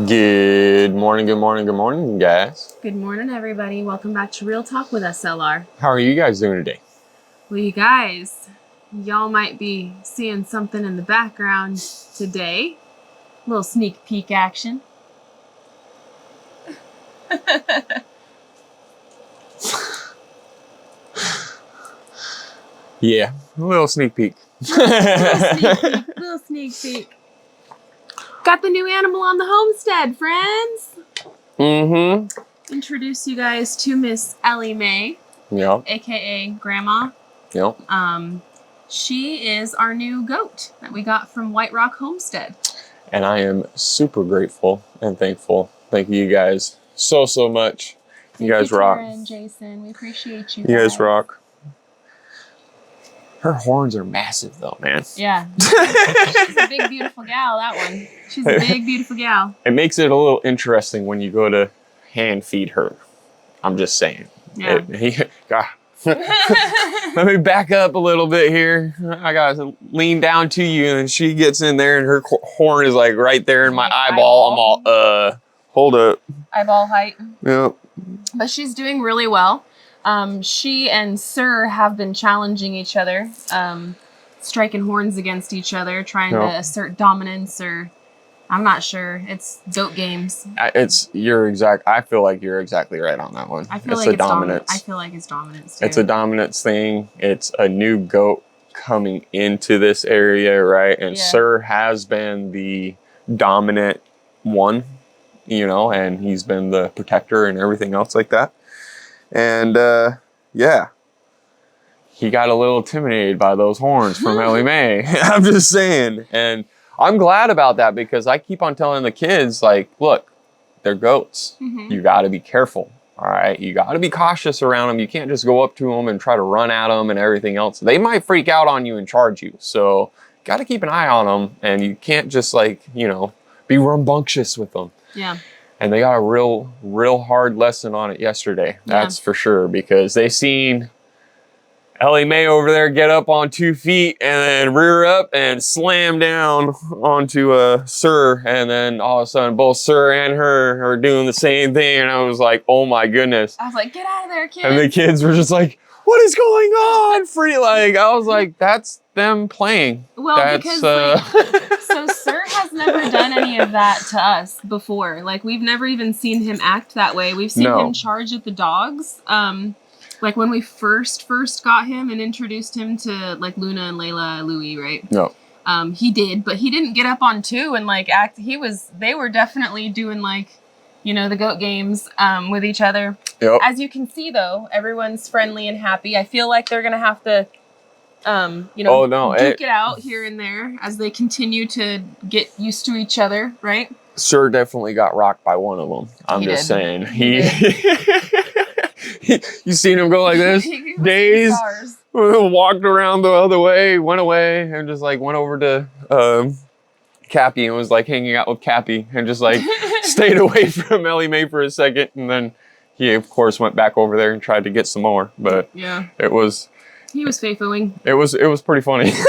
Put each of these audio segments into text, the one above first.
Good morning, guys. Good morning, everybody. Welcome back to Real Talk with SLR. How are you guys doing today? Well, you guys, y'all might be seeing something in the background today. A little sneak peek action. Yeah, a little sneak peek. Little sneak peek. Got the new animal on the homestead, friends. Mm-hmm. Introduce you guys to Miss Ellie May. Yep. AKA Grandma. Yep. She is our new goat that we got from White Rock Homestead. And I am super grateful and thankful. Thank you guys so much. You guys rock. Tara and Jason, we appreciate you. You guys rock. Her horns are massive though, man. Yeah. She's a big, beautiful gal, that one. She's a big, beautiful gal. It makes it a little interesting when you go to hand feed her. I'm just saying. Yeah. Let me back up a little bit here. I got to lean down to you, and she gets in there, and her horn is like right there in my eyeball. I'm all, hold up. Eyeball height. Yep. But she's doing really well. She and Sir have been challenging each other, striking horns against each other, trying to assert dominance, or I'm not sure. It's goat games. I feel like you're exactly right on that one. I feel like it's dominance. I feel like it's dominance too. It's a dominance thing. It's a new goat coming into this area, right? And Sir has been the dominant one, and he's been the protector and everything else like that. And he got a little intimidated by those horns from Ellie May. I'm just saying. And I'm glad about that because I keep on telling the kids, like, look, they're goats. Mm-hmm. You got to be careful. All right. You got to be cautious around them. You can't just go up to them and try to run at them and everything else. They might freak out on you and charge you. So got to keep an eye on them. And you can't just be rambunctious with them. Yeah. And they got a real hard lesson on it yesterday. That's for sure, because they seen Ellie May over there get up on 2 feet and then rear up and slam down onto Sir. And then all of a sudden, both Sir and her are doing the same thing. And I was like, oh my goodness. I was like, get out of there, kids. And the kids were just like, what is going on? I was like, that's them playing. Well, because so Sir has never done any of that to us before. Like, we've never even seen him act that way. We've seen him charge at the dogs. Like when we first got him and introduced him to like Luna and Layla, Louie, right? No. He did, but he didn't get up on 2 and like act. They were definitely doing like, the goat games with each other. Yep. As you can see, though, everyone's friendly and happy. I feel like they're gonna have to, duke it out here and there as they continue to get used to each other, right? Sir definitely got rocked by one of them. I'm just saying. You seen him go like this? Days. Walked around the other way, went away, and just like went over to Cappy and was like hanging out with Cappy and just like stayed away from Ellie May for a second, and then he of course went back over there and tried to get some more. But he was faithfulling. It was pretty funny. But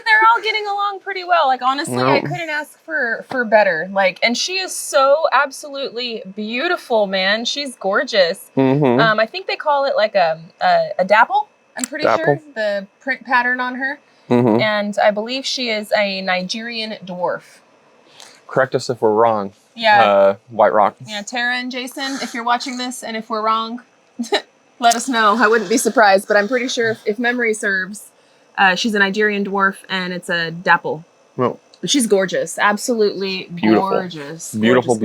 they're all getting along pretty well. Like, honestly, I couldn't ask for better. Like, and she is so absolutely beautiful, man. She's gorgeous. Mm-hmm. I think they call it like a dapple. I'm pretty sure the print pattern on her. Mm-hmm. And I believe she is a Nigerian dwarf. Correct us if we're wrong. Yeah. White Rock. Yeah, Tara and Jason, if you're watching this and if we're wrong, let us know. I wouldn't be surprised, but I'm pretty sure if memory serves, she's a Nigerian dwarf and it's a dapple. Well, but she's gorgeous. Absolutely gorgeous. Beautiful.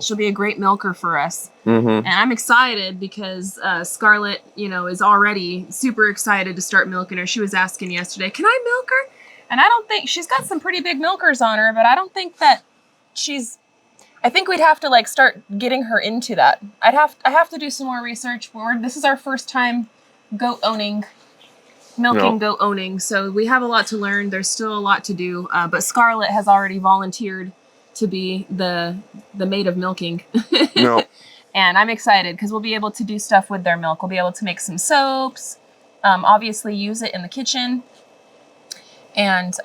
She'll be a great milker for us. Mm-hmm. And I'm excited because Scarlett, is already super excited to start milking her. She was asking yesterday, can I milk her? And I don't think she's got some pretty big milkers on her, but I don't think that I think we'd have to like start getting her into that. I have to do some more research. This is our first time goat owning, so we have a lot to learn. There's still a lot to do, but Scarlett has already volunteered to be the maid of milking. And I'm excited because we'll be able to do stuff with their milk. We'll be able to make some soaps, obviously use it in the kitchen, and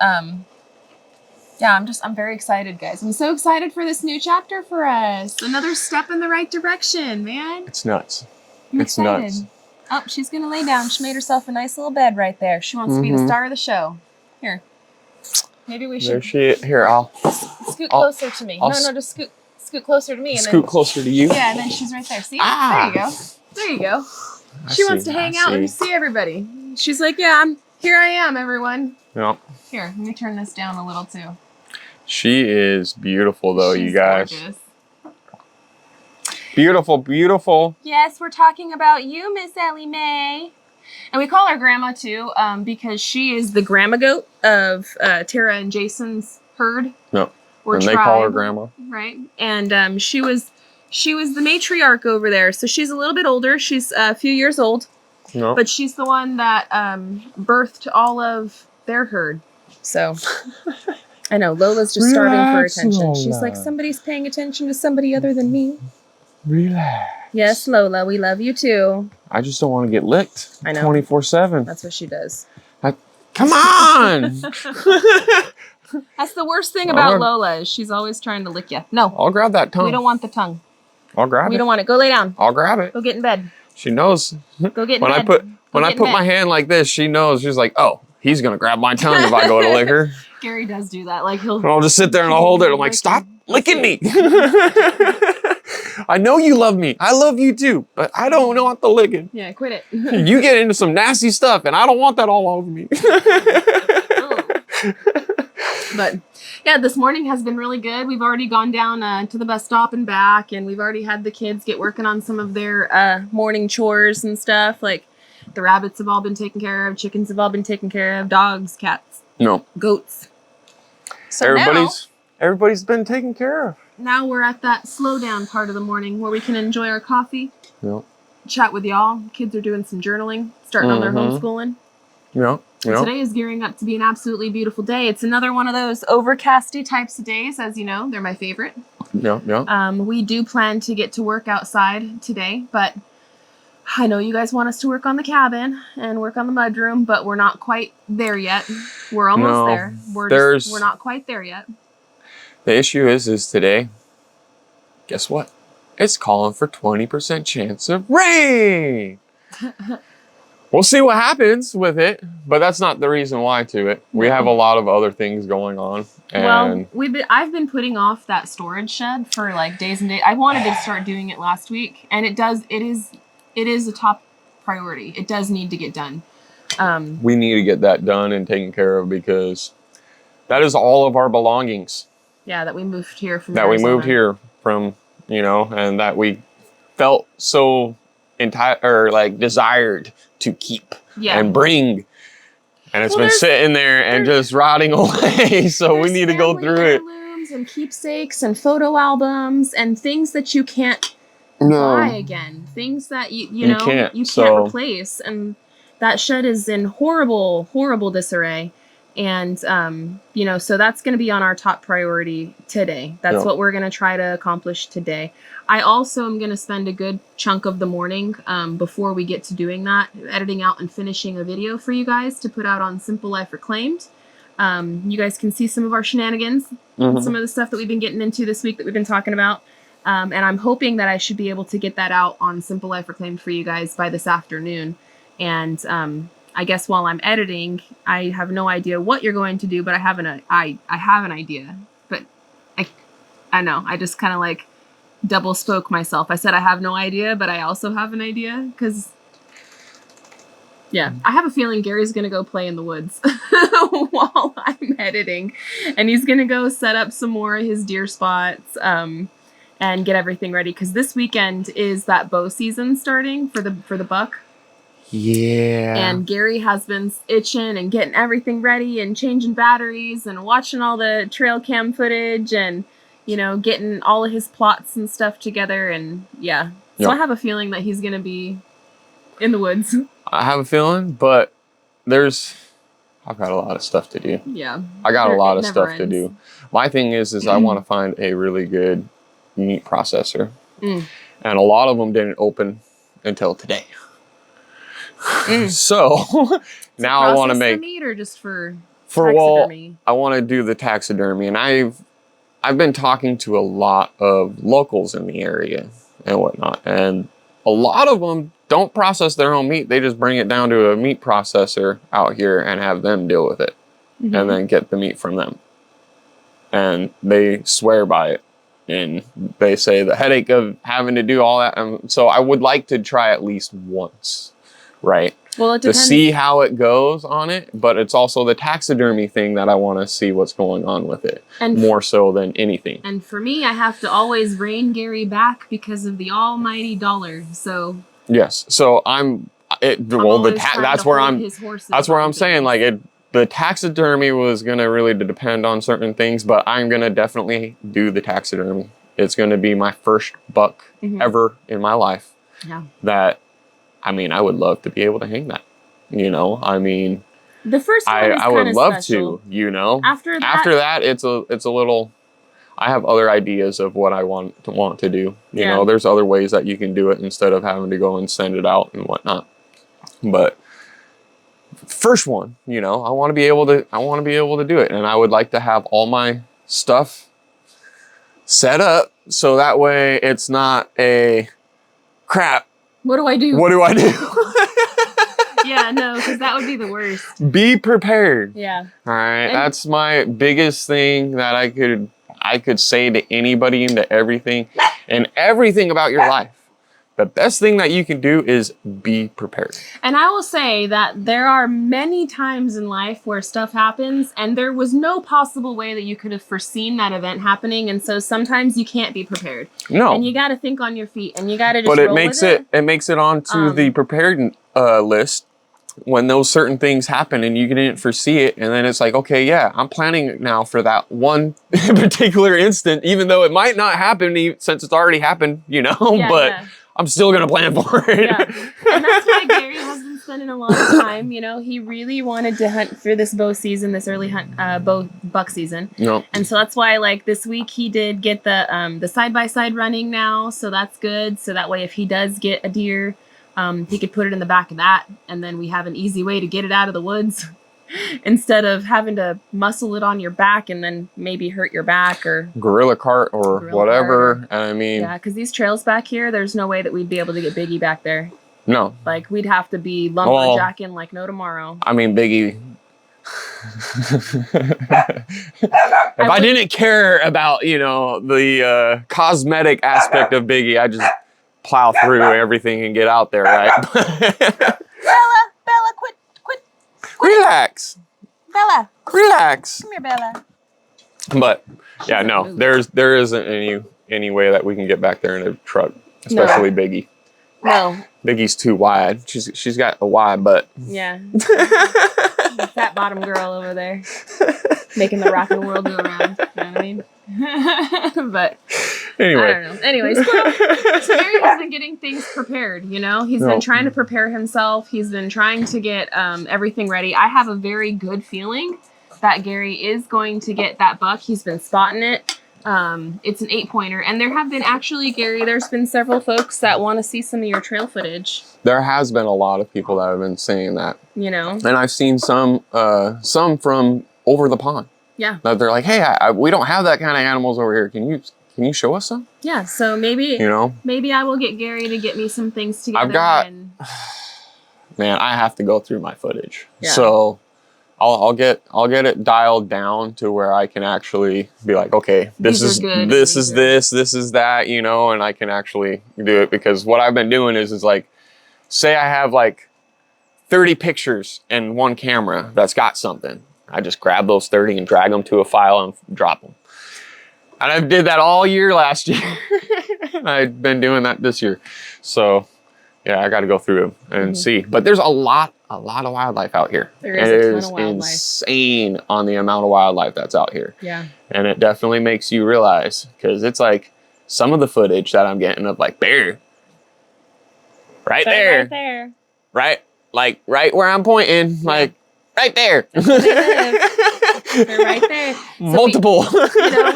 Yeah, I'm very excited, guys. I'm so excited for this new chapter for us. Another step in the right direction, man. It's nuts. It's nuts. Oh, she's going to lay down. She made herself a nice little bed right there. She wants to be the star of the show. Here. Maybe we should... Here, I'll... Scoot closer to me. No, just scoot closer to me. And scoot closer to you? Yeah, and then she's right there. See? There you go. There you go. She wants to hang out and see everybody. She's like, yeah, here I am, everyone. Yep. Here, let me turn this down a little, too. She is beautiful, though, you guys. Gorgeous. Beautiful, beautiful. Yes, we're talking about you, Miss Ellie May. And we call her Grandma, too, because she is the grandma goat of Tara and Jason's herd. No. Or and tribe, they call her Grandma. Right. And she was the matriarch over there. So she's a little bit older. She's a few years old. No. But she's the one that birthed all of their herd. So... I know, Lola's just starving for attention. Lola. She's like, somebody's paying attention to somebody other than me. Relax. Yes, Lola, we love you too. I just don't want to get licked. I know. 24/7. That's what she does. Come on! That's the worst thing about Lola is she's always trying to lick you. No. I'll grab that tongue. We don't want the tongue. I'll grab it. We don't want it. Go lay down. I'll grab it. Go get in bed. She knows. Go get in when bed. When I put my hand like this, she knows. She's like, oh, he's going to grab my tongue if I go to lick her. Gary does do that. Like and I'll just sit there and I'll hold it. I'm like, stop licking me. I know you love me. I love you too. But I don't want the licking. Yeah, quit it. You get into some nasty stuff and I don't want that all over me. But yeah, this morning has been really good. We've already gone down to the bus stop and back. And we've already had the kids get working on some of their morning chores and stuff. Like the rabbits have all been taken care of. Chickens have all been taken care of. Dogs, cats. No. Goats. So everybody's been taken care of. Now we're at that slow down part of the morning where we can enjoy our coffee. Yep. Chat with y'all. Kids are doing some journaling, starting on their homeschooling. Yeah. Today is gearing up to be an absolutely beautiful day. It's another one of those overcasty types of days, as you know. They're my favorite. Yeah. We do plan to get to work outside today, but I know you guys want us to work on the cabin and work on the mudroom, but we're not quite there yet. We're almost there. We're not quite there yet. The issue is today, guess what? It's calling for 20% chance of rain. We'll see what happens with it, but that's not the reason why to it. We have a lot of other things going on. And I've been putting off that storage shed for like days and days. I wanted to start doing it last week, and it is a top priority. It does need to get done. We need to get that done and taken care of because that is all of our belongings. Yeah, that we moved here from Arizona. We moved here from, and that we felt so desired to keep and bring. And it's been sitting there and just rotting away. So we need to go through it. And keepsakes and photo albums and things that you can't buy again. Things that you can't replace. And that shed is in horrible, horrible disarray. And, so that's going to be on our top priority today. That's what we're going to try to accomplish today. I also am going to spend a good chunk of the morning before we get to doing that, editing out and finishing a video for you guys to put out on Simple Life Reclaimed. You guys can see some of our shenanigans, some of the stuff that we've been getting into this week that we've been talking about. And I'm hoping that I should be able to get that out on Simple Life Reclaimed for you guys by this afternoon. And I guess while I'm editing, I have no idea what you're going to do, but I have an idea. But I know, I just kind of like double spoke myself. I said I have no idea, but I also have an idea because, I have a feeling Gary's going to go play in the woods while I'm editing. And he's going to go set up some more of his deer spots and get everything ready. Because this weekend is that bow season starting for the buck. Yeah. And Gary has been itching and getting everything ready and changing batteries and watching all the trail cam footage and, getting all of his plots and stuff together. And so I have a feeling that he's going to be in the woods. I have a feeling, but I've got a lot of stuff to do. Yeah. I got a lot of stuff to do. My thing is I want to find a really good meat processor. And a lot of them didn't open until today. So now I want to make the meat or just for taxidermy. I want to do the taxidermy, and I've been talking to a lot of locals in the area and whatnot, and a lot of them don't process their own meat. They just bring it down to a meat processor out here and have them deal with it, and then get the meat from them. And they swear by it. And they say the headache of having to do all that. So I would like to try at least once, right? Well, it depends. To see how it goes on it. But it's also the taxidermy thing that I want to see what's going on with it. And more so than anything. And for me, I have to always rein Gary back because of the almighty dollar. So yes. So that's where I'm saying, like, the taxidermy was going to really depend on certain things, but I'm going to definitely do the taxidermy. It's going to be my first buck ever in my life. Yeah. That, I mean, I would love to be able to hang that, you know, I mean, the first one is I would love special. to, you know, after that, it's a little, I have other ideas of what I want to do. You know, there's other ways that you can do it instead of having to go and send it out and whatnot. But first one, you know, I want to be able to do it, and I would like to have all my stuff set up so that way it's not a crap. What do I do? What do I do? Yeah, no, because that would be the worst. Be prepared. Yeah. All right, that's my biggest thing that I could say to anybody and to everything about your life. The best thing that you can do is be prepared. And I will say that there are many times in life where stuff happens and there was no possible way that you could have foreseen that event happening. And so sometimes you can't be prepared. No. And you got to think on your feet and you got to just roll with it. It makes it onto the prepared list when those certain things happen and you didn't foresee it. And then it's like, okay, yeah, I'm planning now for that one particular instant, even though it might not happen since it's already happened, you know, but I'm still going to plan for it. Yeah. And that's why Gary has been spending a lot of time, you know, he really wanted to hunt for this bow season, this early hunt, buck season. Yep. And so that's why, like, this week he did get the side-by-side running now. So that's good. So that way, if he does get a deer, he could put it in the back of that. And then we have an easy way to get it out of the woods instead of having to muscle it on your back and then maybe hurt your back or gorilla cart or whatever. And I mean, yeah, because these trails back here, there's no way that we'd be able to get Biggie back there. No, like we'd have to be lumberjacking like no tomorrow. I mean, Biggie. If I didn't care about, you know, the cosmetic aspect of Biggie, I just plow through everything and get out there, right? Bella, quit. Relax. Bella. Relax. Come here, Bella. But yeah, no, there isn't any way that we can get back there in a truck, especially Biggie. No. Biggie's too wide. She's got a wide butt. Yeah. Fat bottom girl over there. Making the rockin' world go around. You know what I mean? But anyway. I don't know. Anyways, so Gary has been getting things prepared, you know? He's been trying to prepare himself. He's been trying to get everything ready. I have a very good feeling that Gary is going to get that buck. He's been spotting it. It's an 8-pointer. And there have been actually, Gary, there's been several folks that want to see some of your trail footage. There has been a lot of people that have been saying that. You know? And I've seen some from over the pond. Yeah. That they're like, hey, we don't have that kind of animals over here. Can you show us some? Yeah, so maybe maybe I will get Gary to get me some things together. I've got, man, I have to go through my footage. Yeah. So I'll get it dialed down to where I can actually be like, okay, this is that, you know, and I can actually do it, because what I've been doing is like, say I have like 30 pictures in one camera that's got something. I just grab those 30 and drag them to a file and drop them. And I did that all year last year. I've been doing that this year. So yeah, I got to go through and see. But there's a lot of wildlife out here. There is a ton of wildlife. Insane on the amount of wildlife that's out here. Yeah. And it definitely makes you realize, because it's like some of the footage that I'm getting of like bear. Right there. Right, like right where I'm pointing, like right there. They're right there. So multiple. We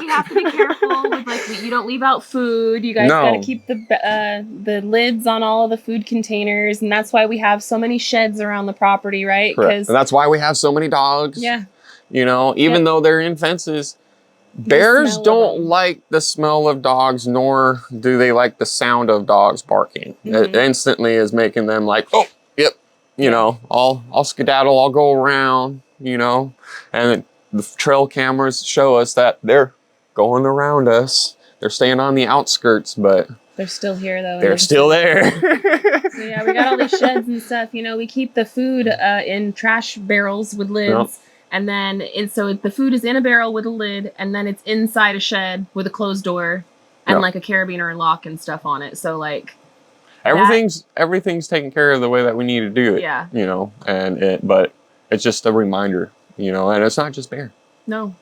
have to be careful with, like, you don't leave out food. You guys got to keep the lids on all of the food containers, and that's why we have so many sheds around the property, right? Correct. And that's why we have so many dogs. Yeah. You know, even though they're in fences, bears don't like the smell of dogs, nor do they like the sound of dogs barking. It instantly is making them like, oh, yep, you know, I'll skedaddle, I'll go around, you know, and the trail cameras show us that they're going around us. They're staying on the outskirts, but they're still here though. They're still there. So yeah, we got all these sheds and stuff. You know, we keep the food in trash barrels with lids. And then so the food is in a barrel with a lid, and then it's inside a shed with a closed door and like a carabiner and lock and stuff on it. So like everything's taken care of the way that we need to do it. Yeah. You know, but it's just a reminder, you know, and it's not just bear. No.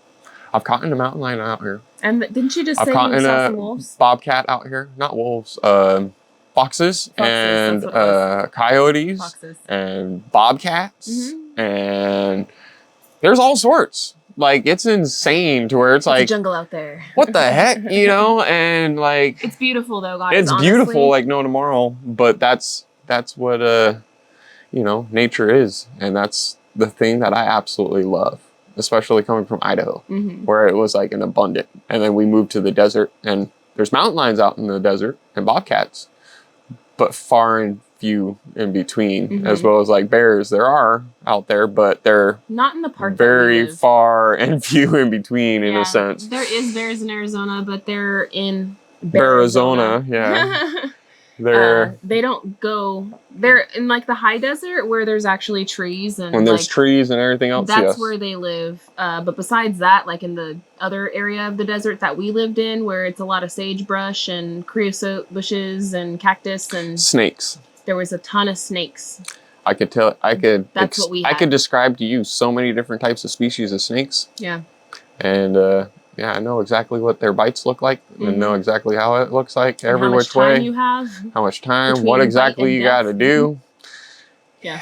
I've caught in a mountain lion out here. And didn't you just say you saw some wolves? Bobcat out here, not wolves, foxes and coyotes and bobcats and there's all sorts. Like, it's insane to where it's like a jungle out there. What the heck, you know? And like, it's beautiful though, guys. It's honestly beautiful, like no tomorrow. But that's what you know, nature is, and that's the thing that I absolutely love. Especially coming from Idaho, where it was like an abundant. And then we moved to the desert, and there's mountain lions out in the desert and bobcats, but far and few in between, as well as like bears. There are out there, but they're not in the park. Very far and few in between, in a sense. There is bears in Arizona, but they're in Arizona. Yeah. They don't go. They're in like the high desert where there's actually trees and when there's trees and everything else. That's where they live. But besides that, like in the other area of the desert that we lived in, where it's a lot of sagebrush and creosote bushes and cactus and snakes. There was a ton of snakes. I could tell. That's what we had. I could describe to you so many different types of species of snakes. Yeah. And yeah, I know exactly what their bites look like, and know exactly how it looks like, every which way. You have. How much time? What exactly you got to do? Yeah.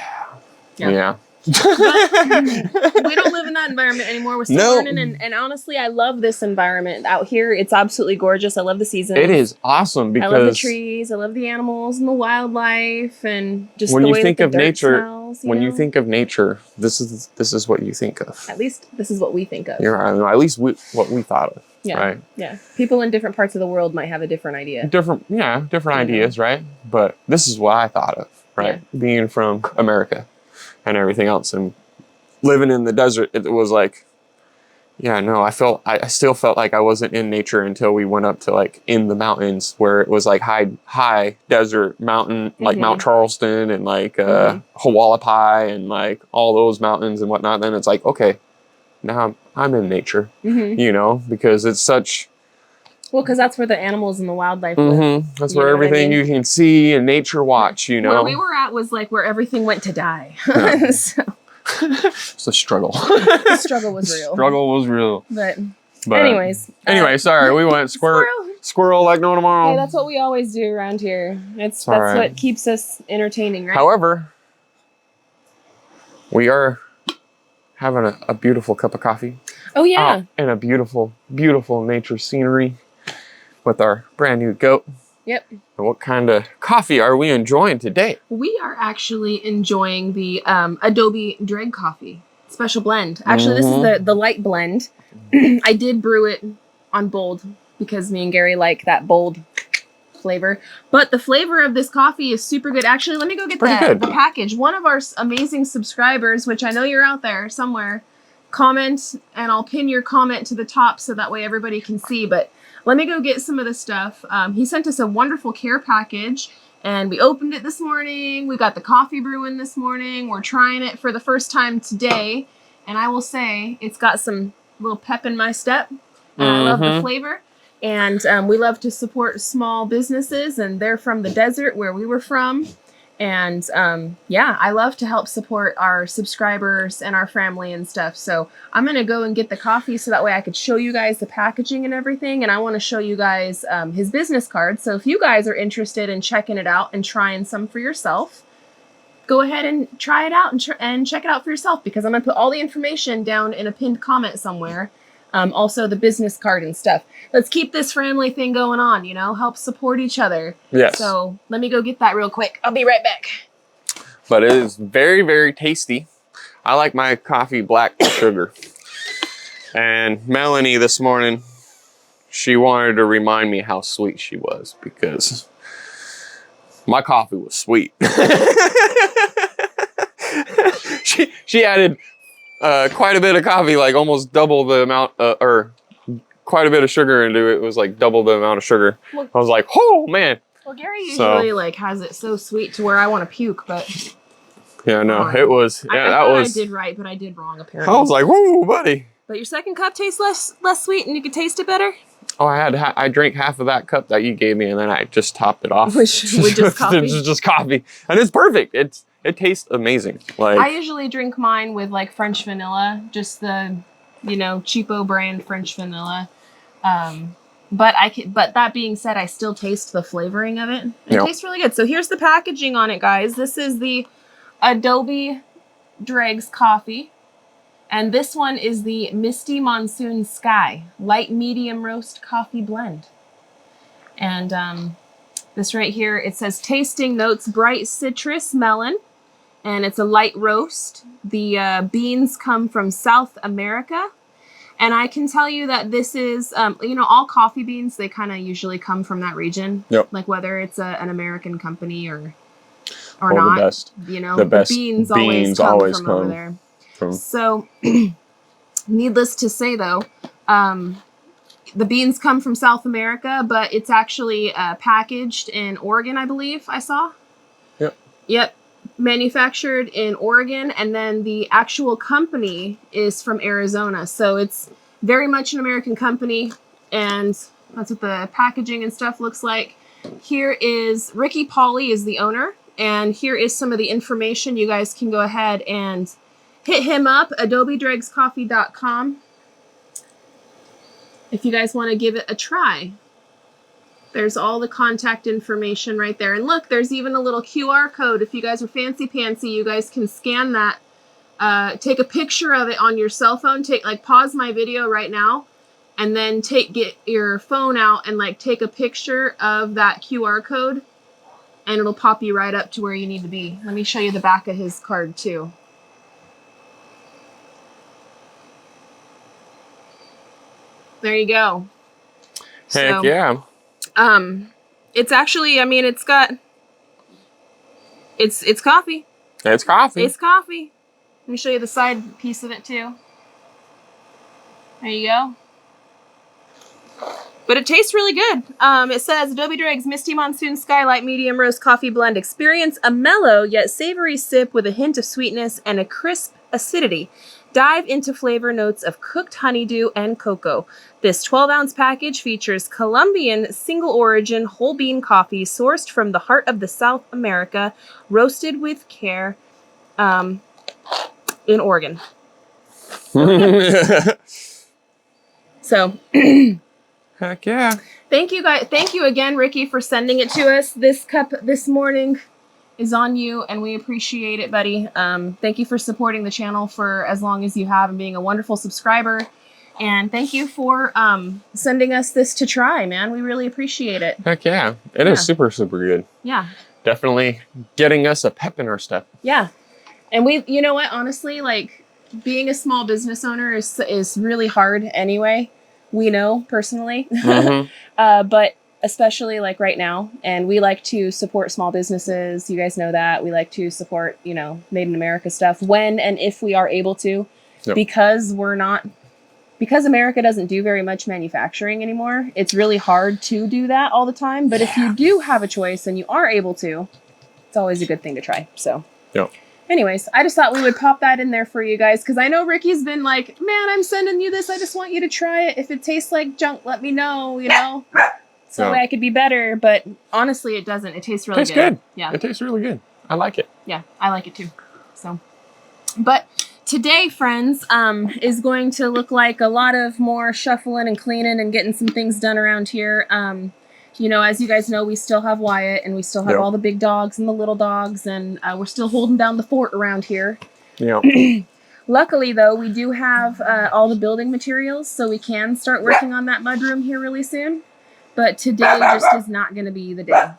Yeah. We don't live in that environment anymore. We're still learning, and honestly, I love this environment out here. It's absolutely gorgeous. I love the seasons. It is awesome because I love the trees. I love the animals and the wildlife, and just when the you way think that of the dirt nature. smells, When you think of nature, this is what you think of. At least this is what we think of. At least what we thought of. Yeah. Right. Yeah. People in different parts of the world might have a different idea. Different ideas, right? But this is what I thought of, right? Yeah. Being from America and everything else, and living in the desert, it was like, I still felt like I wasn't in nature until we went up to like in the mountains where it was like high desert mountain, like Mount Charleston and like Hualapai and like all those mountains and whatnot. Then it's like, okay, now I'm in nature, you know, because it's such. Well, because that's where the animals and the wildlife live. That's where everything you can see and nature watch, you know. Where we were at was like where everything went to die. Yeah. So. It's a struggle. The struggle was real. Struggle was real. But anyways. Sorry, we went squirrel like no tomorrow. Hey, that's what we always do around here. That's what keeps us entertaining, right? However, we are having a beautiful cup of coffee. Oh yeah. And a beautiful, beautiful nature scenery with our brand new goat. Yep. And what kind of coffee are we enjoying today? We are actually enjoying the Adobe Dreg coffee special blend. Actually, this is the light blend. I did brew it on bold because me and Gary like that bold flavor. But the flavor of this coffee is super good. Actually, let me go get the package. One of our amazing subscribers, which I know you're out there somewhere, comment, and I'll pin your comment to the top so that way everybody can see. But let me go get some of the stuff. He sent us a wonderful care package, and we opened it this morning. We got the coffee brewing this morning. We're trying it for the first time today, and I will say it's got some little pep in my step. And I love the flavor, and we love to support small businesses, and they're from the desert where we were from. And yeah, I love to help support our subscribers and our family and stuff. So I'm going to go and get the coffee so that way I could show you guys the packaging and everything. And I want to show you guys his business card. So if you guys are interested in checking it out and trying some for yourself, go ahead and try it out and check it out for yourself, because I'm going to put all the information down in a pinned comment somewhere. Also the business card and stuff. Let's keep this family thing going on, you know, help support each other. Yes. So let me go get that real quick. I'll be right back. But it is very, very tasty. I like my coffee black with sugar. And Melanie this morning, she wanted to remind me how sweet she was because my coffee was sweet. she added quite a bit of coffee, like almost double the amount, or quite a bit of sugar into it. It was like double the amount of sugar. Well, I was like, oh man. Well, Gary usually like has it so sweet to where I want to puke, but yeah, no, it was. Yeah, that was. I did right, but I did wrong apparently. I was like, whoa, buddy. But your second cup tastes less sweet, and you could taste it better. Oh, I drank half of that cup that you gave me, and then I just topped it off with just coffee. just coffee, and it's perfect. It tastes amazing. Like I usually drink mine with like French vanilla, just the cheapo brand French vanilla. But that being said, I still taste the flavoring of it. It tastes really good. So here's the packaging on it, guys. This is the Adobe Dregs coffee. And this one is the Misty Monsoon Sky light medium roast coffee blend. And this right here, it says tasting notes bright citrus melon, and it's a light roast. The beans come from South America, and I can tell you that this is all coffee beans, they kind of usually come from that region. Yep. Like whether it's an American company or not, the best. The beans always come from over there. So, needless to say, though, the beans come from South America, but it's actually packaged in Oregon, I believe I saw. Yep. Manufactured in Oregon, and then the actual company is from Arizona. So it's very much an American company, and that's what the packaging and stuff looks like. Here is Ricky Pauley is the owner, and here is some of the information. You guys can go ahead and hit him up, adobedregscoffee.com, if you guys want to give it a try. There's all the contact information right there. And look, there's even a little QR code. If you guys are fancy-pantsy, you guys can scan that. Take a picture of it on your cell phone. Pause my video right now, and then get your phone out and take a picture of that QR code, and it'll pop you right up to where you need to be. Let me show you the back of his card too. There you go. Heck yeah. It's actually, it's got, it's coffee. It's coffee. It's coffee. Let me show you the side piece of it too. There you go. But it tastes really good. It says Adobe Dregs Misty Monsoon Skylight Medium Roast Coffee Blend. Experience a mellow yet savory sip with a hint of sweetness and a crisp acidity. Dive into flavor notes of cooked honeydew and cocoa. This 12-ounce package features Colombian single-origin whole bean coffee sourced from the heart of the South America, roasted with care in Oregon. So, heck yeah. Thank you guys. Thank you again, Ricky, for sending it to us. This cup this morning is on you, and we appreciate it, buddy. Thank you for supporting the channel for as long as you have and being a wonderful subscriber. And thank you for sending us this to try, man. We really appreciate it. Heck yeah. It is super, super good. Yeah. Definitely getting us a pep in our step. Yeah. And you know what, honestly, being a small business owner is really hard anyway. We know personally. Mm-hmm. But especially right now, and we like to support small businesses. You guys know that. We like to support, made in America stuff when and if we are able to, because America doesn't do very much manufacturing anymore. It's really hard to do that all the time. But if you do have a choice and you are able to, it's always a good thing to try. So, anyways, I just thought we would pop that in there for you guys, because I know Ricky's been like, man, I'm sending you this. I just want you to try it. If it tastes like junk, let me know, So that way I could be better. But honestly, it doesn't. It tastes really good. Yeah. It tastes really good. I like it. Yeah, I like it too. So, but today, friends, is going to look like a lot of more shuffling and cleaning and getting some things done around here. As you guys know, we still have Wyatt, and we still have all the big dogs and the little dogs, and we're still holding down the fort around here. Yeah. Luckily, though, we do have all the building materials, so we can start working on that mudroom here really soon. But today just is not going to be the day.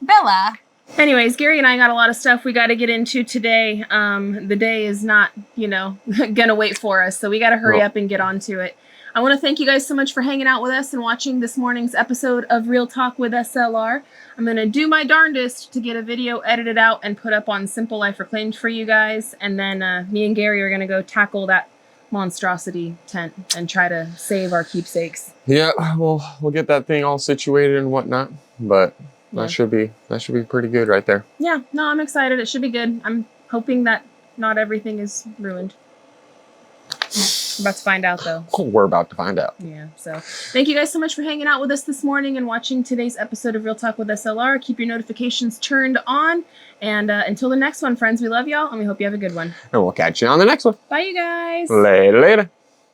Bella, Anyways, Gary and I got a lot of stuff we got to get into today. The day is not, you know, gonna wait for us, so we got to hurry up and get on to it. I want to thank you guys so much for hanging out with us and watching this morning's episode of Real Talk with SLR. I'm going to do my darndest to get a video edited out and put up on Simple Life Reclaimed for you guys. And then me and Gary are going to go tackle that monstrosity tent and try to save our keepsakes. Yeah, we'll get that thing all situated and whatnot, but that should be pretty good right there. Yeah, no, I'm excited. It should be good. I'm hoping that not everything is ruined. About to find out, though. We're about to find out. Yeah, so thank you guys so much for hanging out with us this morning and watching today's episode of Real Talk with SLR. Keep your notifications turned on. And until the next one, friends, we love y'all, and we hope you have a good one. And we'll catch you on the next one. Bye, you guys. Later.